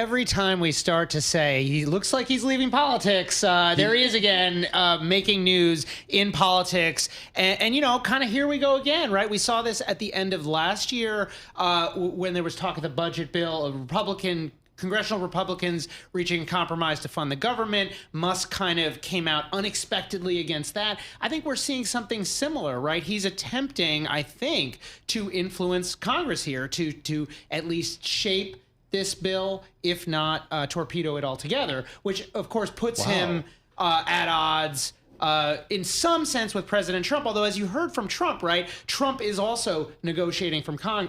every time we start to say he looks like he's leaving politics, there he is again, making news in politics. And you know, kind of here we go again, right? We saw this at the end of last year when there was talk of the budget bill, congressional Republicans reaching a compromise to fund the government. Musk kind of came out unexpectedly against that. I think we're seeing something similar, right? He's attempting, I think, to influence Congress here to at least shape this bill, if not torpedo it altogether, which of course puts him at odds in some sense with President Trump, although as you heard from Trump, right, Trump is also negotiating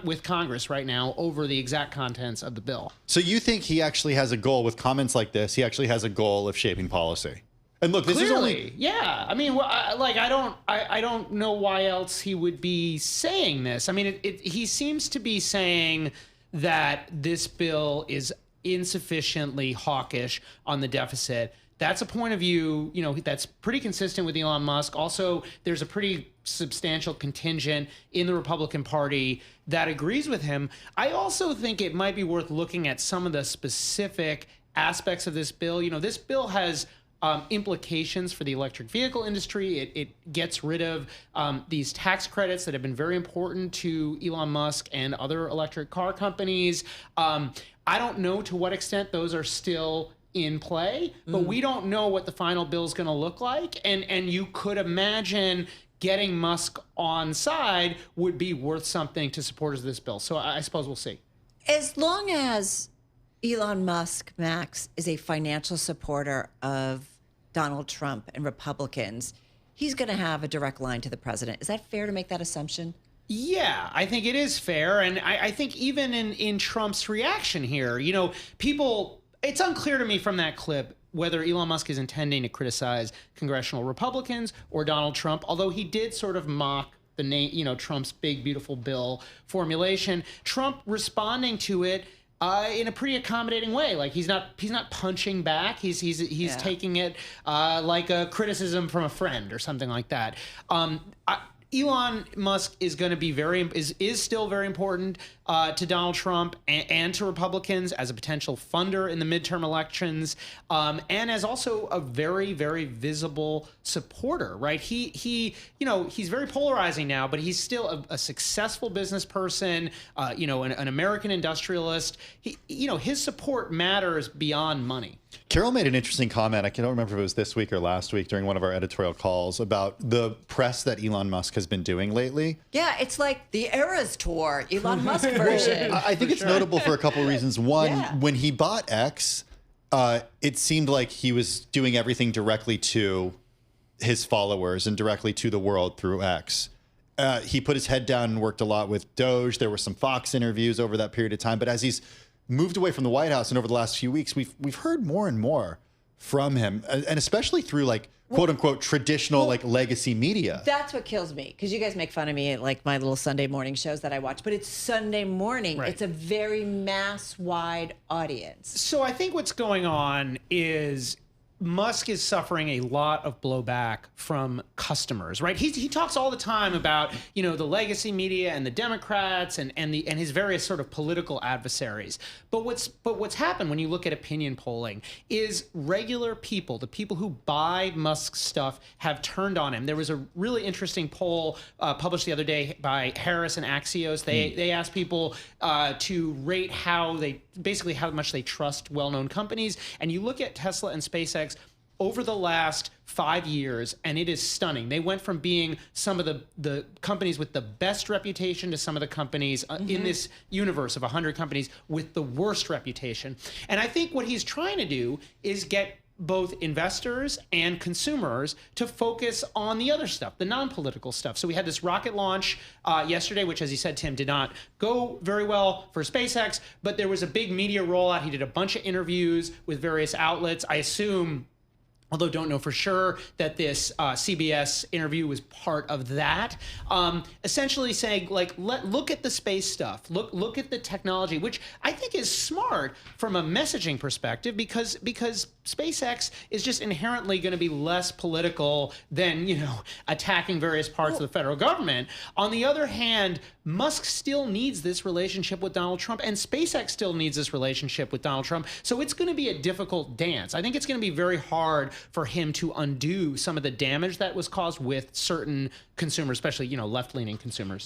with Congress right now over the exact contents of the bill. So you think he actually has a goal with comments like this? He actually has a goal of shaping policy. And look, this Clearly, is only... yeah. I mean, I don't know why else he would be saying this. I mean, he seems to be saying that this bill is insufficiently hawkish on the deficit. That's a point of view, you know, that's pretty consistent with Elon Musk. Also, there's a pretty substantial contingent in the Republican Party that agrees with him. I also think it might be worth looking at some of the specific aspects of this bill. You know, this bill has implications for the electric vehicle industry. It gets rid of these tax credits that have been very important to Elon Musk and other electric car companies. I don't know to what extent those are still in play, but we don't know what the final bill is going to look like. And you could imagine getting Musk on side would be worth something to supporters of this bill. So I suppose we'll see. As long as Elon Musk, Max, is a financial supporter of Donald Trump and Republicans, he's going to have a direct line to the president. Is that fair to make that assumption? Yeah, I think it is fair. And I think even in Trump's reaction here, you know, it's unclear to me from that clip whether Elon Musk is intending to criticize congressional Republicans or Donald Trump, although he did sort of mock the name, you know, Trump's big, beautiful bill formulation. Trump responding to it in a pretty accommodating way. Like he's not punching back. He's taking it like a criticism from a friend or something like that. Elon Musk is going to be is still very important to Donald Trump and to Republicans as a potential funder in the midterm elections, and as also a very, very visible supporter. Right? He you know, he's very polarizing now, but he's still a successful business person. You know, an American industrialist. You know, his support matters beyond money. Carol made an interesting comment. I can't remember if it was this week or last week during one of our editorial calls about the press that Elon Musk has been doing lately. Yeah, it's like the Eras Tour, Elon Musk version. I think it's notable for a couple of reasons. One, when he bought X, it seemed like he was doing everything directly to his followers and directly to the world through X. He put his head down and worked a lot with DOGE. There were some Fox interviews over that period of time. But as he's moved away from the White House and over the last few weeks, we've heard more and more from him, and especially through like quote unquote traditional like legacy media. That's what kills me, because you guys make fun of me at like my little Sunday morning shows that I watch, but it's Sunday morning. Right. It's a very mass wide audience. So I think what's going on is Musk is suffering a lot of blowback from customers, right? He talks all the time about, you know, the legacy media and the Democrats and his various sort of political adversaries. But what's happened when you look at opinion polling is regular people, the people who buy Musk's stuff, have turned on him. There was a really interesting poll published the other day by Harris and Axios. They asked people to rate how much they trust well-known companies. And you look at Tesla and SpaceX over the last 5 years, and it is stunning. They went from being some of the companies with the best reputation to some of the companies in this universe of 100 companies with the worst reputation. And I think what he's trying to do is get both investors and consumers to focus on the other stuff, the non-political stuff. So we had this rocket launch yesterday, which, as you said, Tim, did not go very well for SpaceX, but there was a big media rollout. He did a bunch of interviews with various outlets. I assume although don't know for sure that this CBS interview was part of that. Essentially saying, like, look at the space stuff, look at the technology, which I think is smart from a messaging perspective, because SpaceX is just inherently going to be less political than, you know, attacking various parts of the federal government. On the other hand, Musk still needs this relationship with Donald Trump, and SpaceX still needs this relationship with Donald Trump. So it's going to be a difficult dance. I think it's going to be very hard for him to undo some of the damage that was caused with certain consumers, especially, you know, left-leaning consumers.